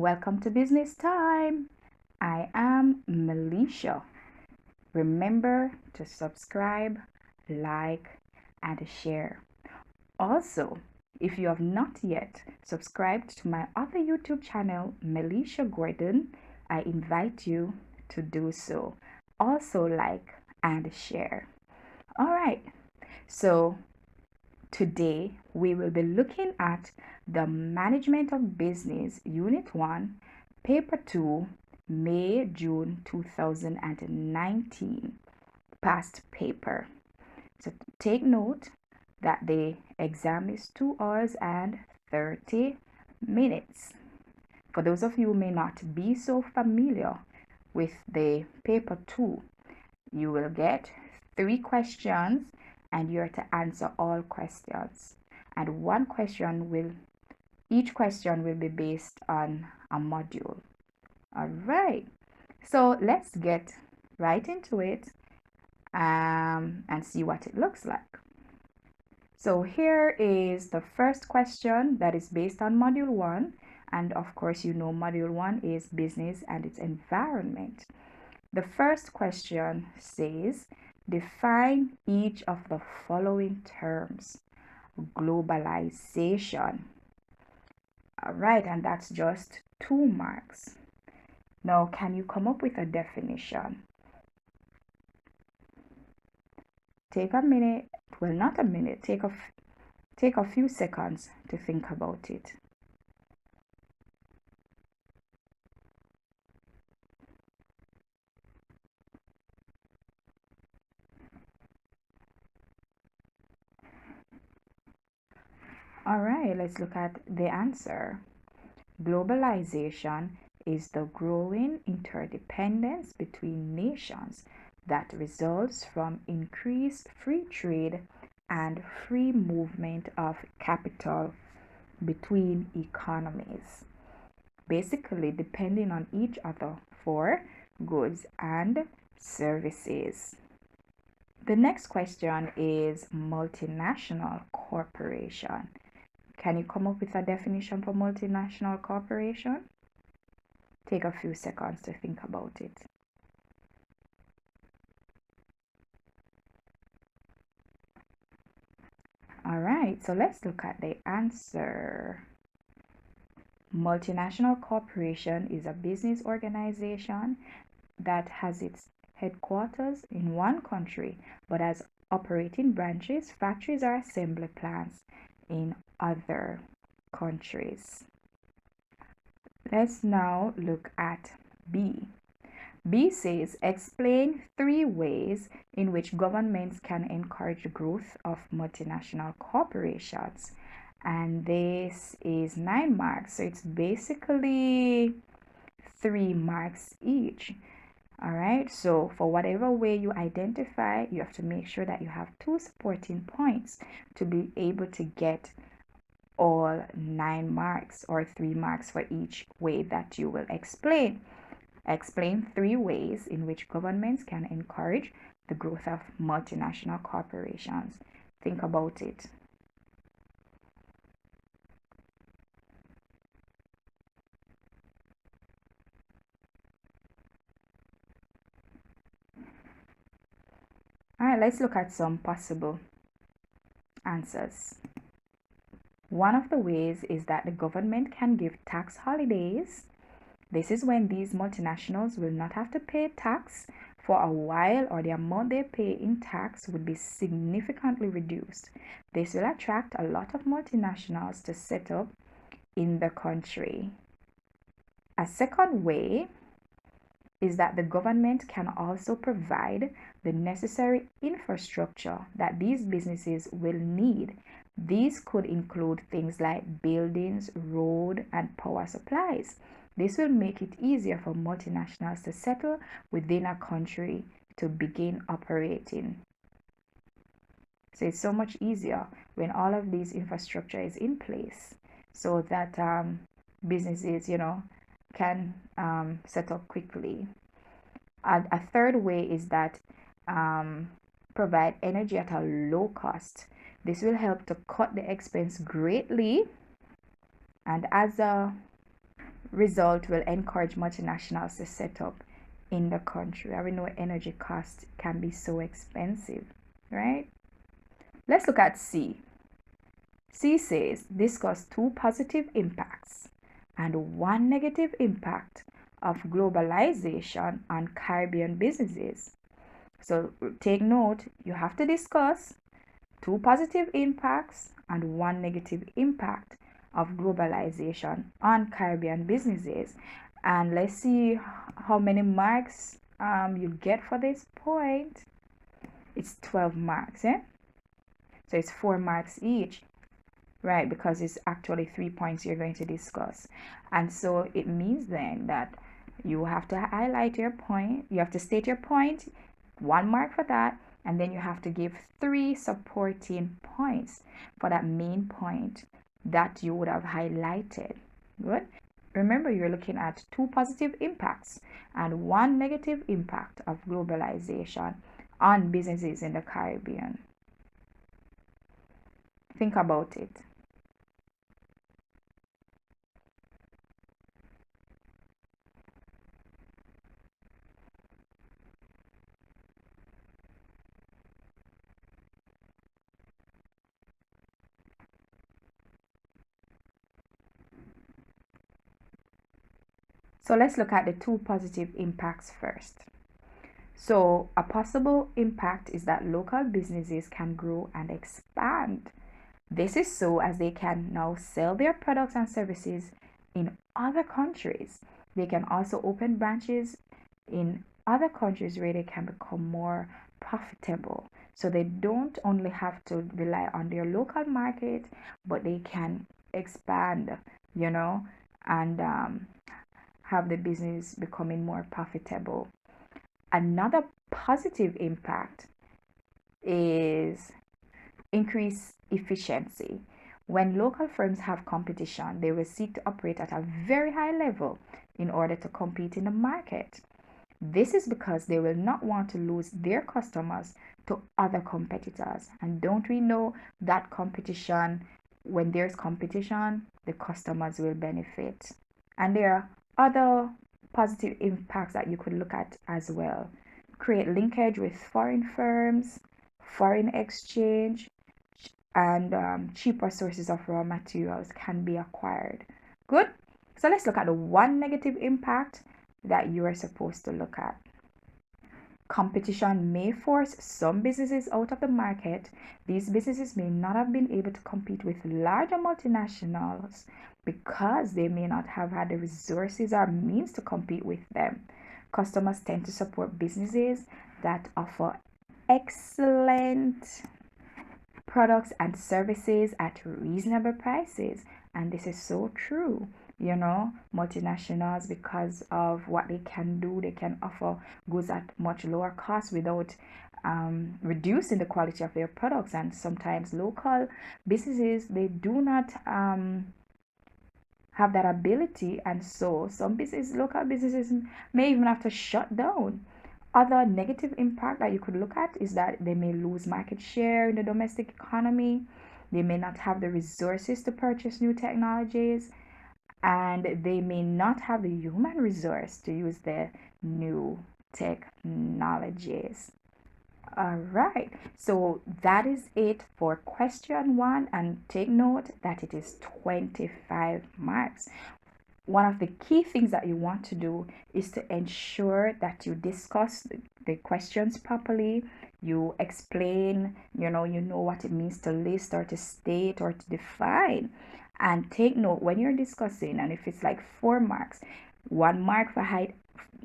Welcome to Business Time. I am Melisha. Remember to subscribe, like, and share. Also, if you have not yet subscribed to my other YouTube channel, Melisha Gordon, I invite you to do so. Also, like and share. All right, so today we will be looking at the Management of Business Unit 1, Paper 2, May June 2019, past paper. So take note that the exam is 2 hours and 30 minutes. For those of you who may not be so familiar with the paper 2, you will get 3 questions and you're to answer all questions. And each question will be based on a module. All right. So let's get right into it and see what it looks like. So here is the first question that is based on module 1. And of course, you know, module 1 is business and its environment. The first question says, define each of the following terms. Globalization. All right, and that's just 2 marks. Now, can you come up with a definition? Take a minute, well, not a minute, take a few seconds to think about it. All right, let's look at the answer. Globalization is the growing interdependence between nations that results from increased free trade and free movement of capital between economies, basically depending on each other for goods and services. The next question is multinational corporation. Can you come up with a definition for multinational corporation? Take a few seconds to think about it. All right, so let's look at the answer. Multinational corporation is a business organization that has its headquarters in one country but has operating branches, factories, or assembly plants in other countries. Let's now look at B. B says, explain 3 ways in which governments can encourage the growth of multinational corporations. And this is 9 marks, so it's basically 3 marks each. All right, so for whatever way you identify, you have to make sure that you have 2 supporting points to be able to get all 9 marks or 3 marks for each way that you will explain. Explain 3 ways in which governments can encourage the growth of multinational corporations. Think about it. All right, let's look at some possible answers. One of the ways is that the government can give tax holidays. This is when these multinationals will not have to pay tax for a while, or the amount they pay in tax would be significantly reduced. This will attract a lot of multinationals to set up in the country. A second way is that the government can also provide the necessary infrastructure that these businesses will need. These could include things like buildings, road, and power supplies. This will make it easier for multinationals to settle within a country to begin operating. So it's so much easier when all of these infrastructure is in place, so that businesses, can set up quickly. A third way is that provide energy at a low cost. This will help to cut the expense greatly, and as a result will encourage multinationals to set up in the country. And we know energy costs can be so expensive, right? Let's look at C. C says discuss 2 positive impacts and 1 negative impact of globalization on Caribbean businesses. So take note, you have to discuss 2 positive impacts and 1 negative impact of globalization on Caribbean businesses. And let's see how many marks you get for this point. It's 12 marks, eh? So it's 4 marks each, right? Because it's actually 3 points you're going to discuss. And so it means then that you have to highlight your point, you have to state your point, 1 mark for that, and then you have to give 3 supporting points for that main point that you would have highlighted. Good. Remember, you're looking at 2 positive impacts and 1 negative impact of globalization on businesses in the Caribbean. Think about it. So let's look at the 2 positive impacts first. So a possible impact is that local businesses can grow and expand. This is so as they can now sell their products and services in other countries. They can also open branches in other countries where they can become more profitable. So they don't only have to rely on their local market, but they can expand, and have the business becoming more profitable. Another positive impact is increase efficiency. When local firms have competition, they will seek to operate at a very high level in order to compete in the market. This is because they will not want to lose their customers to other competitors. And don't we know that competition, when there's competition, the customers will benefit. And there are other positive impacts that you could look at as well. Create linkage with foreign firms, foreign exchange, and cheaper sources of raw materials can be acquired. Good. So let's look at the 1 negative impact that you are supposed to look at. Competition may force some businesses out of the market. These businesses may not have been able to compete with larger multinationals because they may not have had the resources or means to compete with them. Customers tend to support businesses that offer excellent products and services at reasonable prices. And this is so true. Multinationals, because of what they can do, they can offer goods at much lower cost without reducing the quality of their products. And sometimes local businesses, they do not have that ability, and so some local businesses may even have to shut down. Other negative impact that you could look at is that they may lose market share in the domestic economy. They may not have the resources to purchase new technologies, and they may not have the human resource to use the new technologies. All right, so that is it for question 1, and take note that it is 25 marks. One of the key things that you want to do is to ensure that you discuss the questions properly. You explain, you know what it means to list or to state or to define. And take note when you're discussing, and if it's like 4 marks, 1 mark for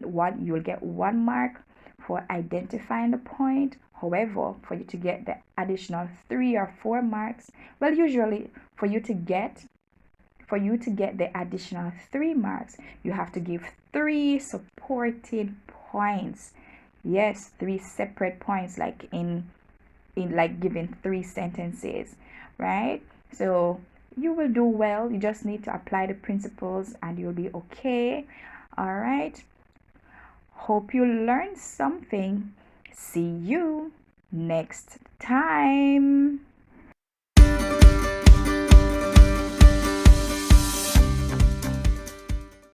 you'll get 1 mark for identifying the point. However, for you to get the additional 3 or 4 marks, well, usually for you to get the additional 3 marks, you have to give 3 supporting points. Yes, 3 separate points, like in like giving 3 sentences, right? So you will do well. You just need to apply the principles and you'll be okay. All right. Hope you learned something. See you next time.